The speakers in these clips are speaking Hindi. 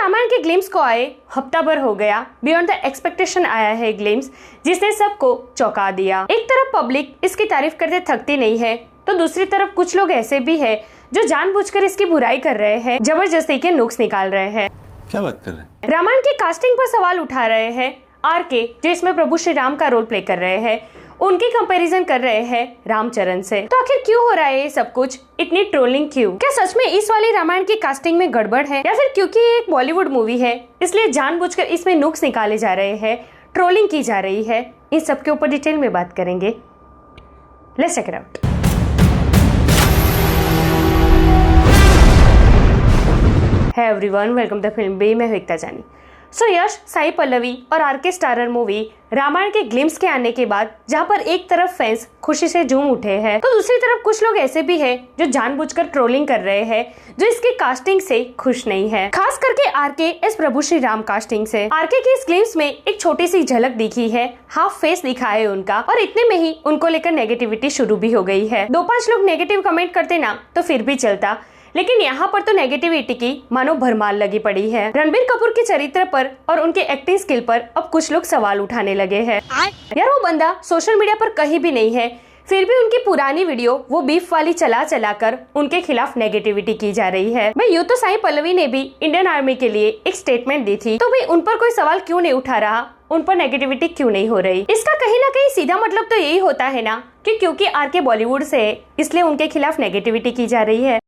रामायण के ग्लिम्स को आए हफ्ता भर हो गया, बियॉन्ड द एक्सपेक्टेशन आया है ग्लिम्स, जिसने सबको चौंका दिया। एक तरफ पब्लिक इसकी तारीफ करते थकती नहीं है, तो दूसरी तरफ कुछ लोग ऐसे भी है जो जानबूझकर इसकी बुराई कर रहे हैं, जबरदस्ती के नुक्स निकाल रहे हैं। क्या बात कर रहे हैं? रामायण की कास्टिंग पर सवाल उठा रहे हैं। आरके जो इसमें प्रभु श्री राम का रोल प्ले कर रहे हैं, उनकी कंपैरिजन कर रहे हैं रामचरण से। तो आखिर क्यों हो रहा है ये सब कुछ, इतनी ट्रोलिंग क्यों? क्या सच में इस वाली रामायण की कास्टिंग में गड़बड़ है, या फिर क्योंकि ये एक बॉलीवुड मूवी है इसलिए जानबूझकर इसमें नुक्स निकाले जा रहे हैं, ट्रोलिंग की जा रही है? इन सब के ऊपर डिटेल में बात करेंगे। Let's check it out. Hey everyone, welcome to film bay. मैं एकता जानी। यश, साई पल्लवी और आरके स्टारर मूवी रामायण के ग्लिम्स के आने के बाद जहां पर एक तरफ फैंस खुशी से झूम उठे हैं, तो दूसरी तरफ कुछ लोग ऐसे भी हैं जो जानबूझकर ट्रोलिंग कर रहे हैं, जो इसकी कास्टिंग से खुश नहीं है। खास करके आरके एस प्रभु श्री राम कास्टिंग से। आरके की इस ग्लिम्स में एक छोटी सी झलक दिखी है, हाफ फेस दिखा है उनका, और इतने में ही उनको लेकर नेगेटिविटी शुरू भी हो गई है। 2-5 लोग नेगेटिव कमेंट करते ना तो फिर भी चलता, लेकिन यहाँ पर तो नेगेटिविटी की मानो भरमार लगी पड़ी है। रणबीर कपूर के चरित्र पर और उनके एक्टिंग स्किल पर अब कुछ लोग सवाल उठाने लगे हैं। यार वो बंदा सोशल मीडिया पर कहीं भी नहीं है, फिर भी उनकी पुरानी वीडियो वो बीफ वाली चला कर उनके खिलाफ नेगेटिविटी की जा रही है। भाई यूँ तो साई पल्लवी ने भी इंडियन आर्मी के लिए एक स्टेटमेंट दी थी, तो भाई उन पर कोई सवाल क्यों नहीं उठा रहा, उन पर नेगेटिविटी क्यों नहीं हो रही? इसका कहीं ना कहीं सीधा मतलब तो यही होता है ना कि क्योंकि आरके बॉलीवुड से है इसलिए उनके खिलाफ नेगेटिविटी की जा रही है।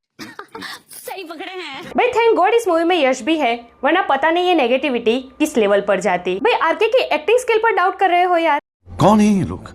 सही पकड़े हैं भाई। थैंक गॉड इस मूवी में यश भी है, वरना पता नहीं ये नेगेटिविटी किस लेवल पर जाती। भाई आरके की एक्टिंग स्किल पर डाउट कर रहे हो यार? कौन है ये लोग,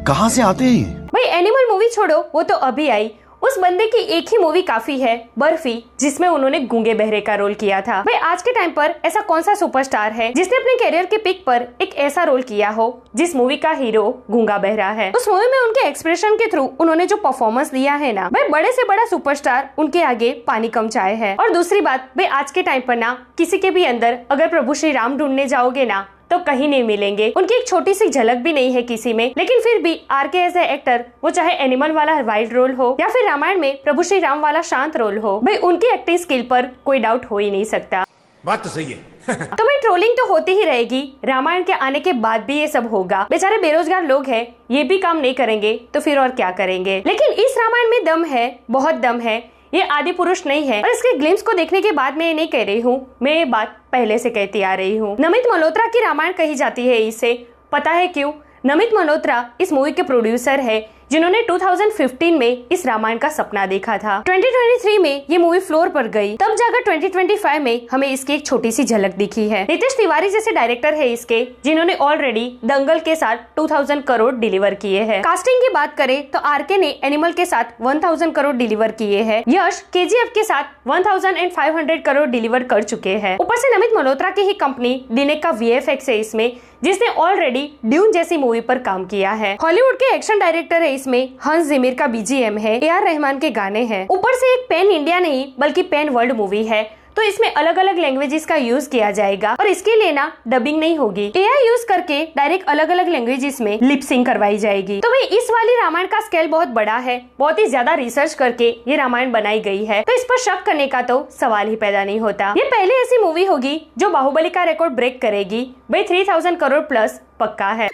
कहाँ से आते हैं? भाई एनिमल मूवी छोड़ो, वो तो अभी आई। उस बंदे की एक ही मूवी काफी है, बर्फी, जिसमें उन्होंने गूंगे बहरे का रोल किया था। भाई आज के टाइम पर ऐसा कौन सा सुपरस्टार है जिसने अपने करियर के पिक पर एक ऐसा रोल किया हो जिस मूवी का हीरो गूंगा बहरा है? उस मूवी में उनके एक्सप्रेशन के थ्रू उन्होंने जो परफॉर्मेंस दिया है ना, भाई बड़े से बड़ा सुपरस्टार उनके आगे पानी कम चाय है। और दूसरी बात, भाई आज के टाइम पर ना किसी के भी अंदर अगर प्रभु श्री राम ढूंढने जाओगे ना तो कहीं नहीं मिलेंगे। उनकी एक छोटी सी झलक भी नहीं है किसी में, लेकिन फिर भी आरके एज ए एक्टर, वो चाहे एनिमल वाला वाइल्ड रोल हो या फिर रामायण में प्रभु श्री राम वाला शांत रोल हो, भाई उनकी एक्टिंग स्किल पर कोई डाउट हो ही नहीं सकता। बात तो सही है। तो भाई ट्रोलिंग तो होती ही रहेगी, रामायण के आने के बाद भी ये सब होगा। बेचारे बेरोजगार लोग हैं, ये भी काम नहीं करेंगे तो फिर और क्या करेंगे? लेकिन इस रामायण में दम है, बहुत दम है। ये आदि पुरुष नहीं है, और इसके ग्लिम्स को देखने के बाद मैं ये नहीं कह रही हूँ, मैं ये बात पहले से कहती आ रही हूँ। नमित मल्होत्रा की रामायण कही जाती है इसे, पता है क्यों? नमित मल्होत्रा इस मूवी के प्रोड्यूसर है, जिन्होंने 2015 में इस रामायण का सपना देखा था। 2023 में ये मूवी फ्लोर पर गई, तब जाकर 2025 में हमें इसकी एक छोटी सी झलक दिखी है। नितेश तिवारी जैसे डायरेक्टर है इसके, जिन्होंने ऑलरेडी दंगल के साथ 2000 करोड़ डिलीवर किए हैं। कास्टिंग की बात करें तो आरके ने एनिमल के साथ 1000 करोड़ डिलीवर किए हैं। यश केजीएफ के साथ 1500 करोड़ डिलीवर कर चुके हैं। ऊपर से नमित मल्होत्रा की ही कंपनी डिनेक का वीएफएक्स है इसमें, जिसने ऑलरेडी ड्यून जैसी मूवी पर काम किया है। हॉलीवुड के एक्शन डायरेक्टर है इसमें, हंस जिमिर का बीजीएम है, एआर रहमान के गाने हैं। ऊपर से एक पैन इंडिया नहीं बल्कि पैन वर्ल्ड मूवी है, तो इसमें अलग अलग लैंग्वेजेस का यूज किया जाएगा, और इसके लिए ना डबिंग नहीं होगी, एआई यूज करके डायरेक्ट अलग अलग लैंग्वेजेस में लिप सिंक करवाई जाएगी। तो भाई इस वाली रामायण का स्केल बहुत बड़ा है, बहुत ही ज्यादा रिसर्च करके ये रामायण बनाई गई है, तो इस पर शक करने का तो सवाल ही पैदा नहीं होता। ये पहले ऐसी मूवी होगी जो बाहुबली का रिकॉर्ड ब्रेक करेगी। भाई 3000 करोड़ प्लस पक्का है।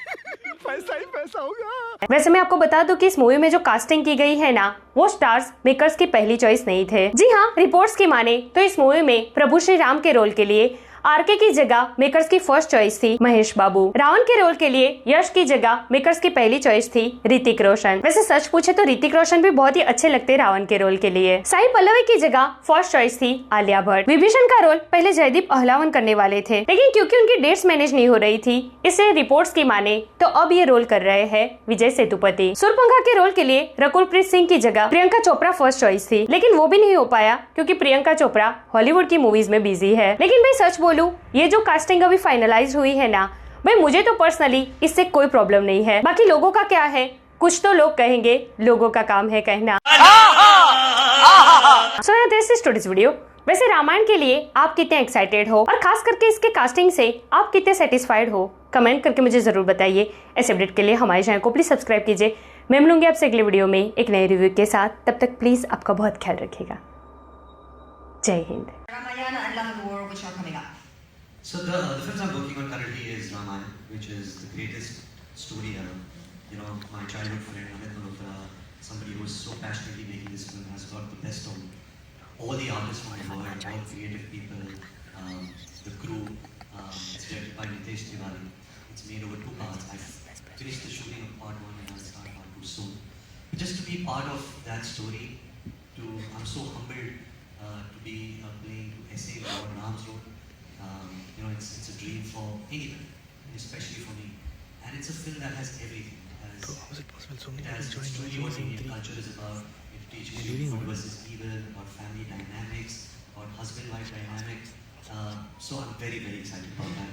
पैसा ही पैसा होगा। वैसे मैं आपको बता दूं कि इस मूवी में जो कास्टिंग की गई है ना, वो स्टार्स मेकर्स की पहली चॉइस नहीं थे। जी हाँ, रिपोर्ट्स की माने तो इस मूवी में प्रभु श्री राम के रोल के लिए आरके की जगह मेकर्स की फर्स्ट चॉइस थी महेश बाबू। रावण के रोल के लिए यश की जगह मेकर्स की पहली चॉइस थी ऋतिक रोशन। वैसे सच पूछे तो ऋतिक रोशन भी बहुत ही अच्छे लगते रावण के रोल के लिए। साई पल्लवी की जगह फर्स्ट चॉइस थी आलिया भट्ट। विभीषण का रोल पहले जयदीप अहलावन करने वाले थे, लेकिन क्योंकि उनकी डेट्स मैनेज नहीं हो रही थी, इसलिए रिपोर्ट्स की माने तो अब ये रोल कर रहे हैं विजय सेतुपति। सुरपंखा के रोल के लिए रकुलप्रीत सिंह की जगह प्रियंका चोपड़ा फर्स्ट चॉइस थी, लेकिन वो भी नहीं हो पाया क्योंकि प्रियंका चोपड़ा हॉलीवुड की मूवीज में बिजी है। लेकिन भाई सच बोलूं, ये जो कास्टिंग अभी फाइनलाइज हुई है ना, भाई मुझे तो पर्सनली इससे कोई प्रॉब्लम नहीं है। बाकी लोगों का क्या है, कुछ तो लोग कहेंगे, लोगों का काम है कहना। So this is today's video. वैसे रामायण के लिए आप कितने एक्साइटेड हो, और खास करके इसके कास्टिंग से आप कितने सेटिस्फाइड हो, कमेंट करके मुझे जरूर बताइए। ऐसे अपडेट के लिए हमारे चैनल को प्लीज सब्सक्राइब कीजिए। मैं मिलूंगी आपसे अगले वीडियो में एक नए रिव्यू के साथ। तब तक प्लीज आपका बहुत ख्याल रखिएगा। जय Hind. Ramayana and Love and War, which are coming up. So the films I'm working on currently is Ramayana, which is the greatest story ever. You know, my childhood friend Amit Malhotra, somebody who is so passionately making this film, has got the best of all the artists from the world, all creative people, the crew. It's directed by Nitesh Tiwari. It's made over 2 parts. I've finished the shooting of part 1 and I'll start part 2 soon. But just to be part of that story, I'm so humbled to be playing to essay what Ram's wrote. You know, it's a dream for anyone, especially for me. And it's a film that has everything. It has truly what Indian culture is about. It teaches you good versus evil, about family dynamics, about husband-wife dynamics. So I'm very, very excited about that.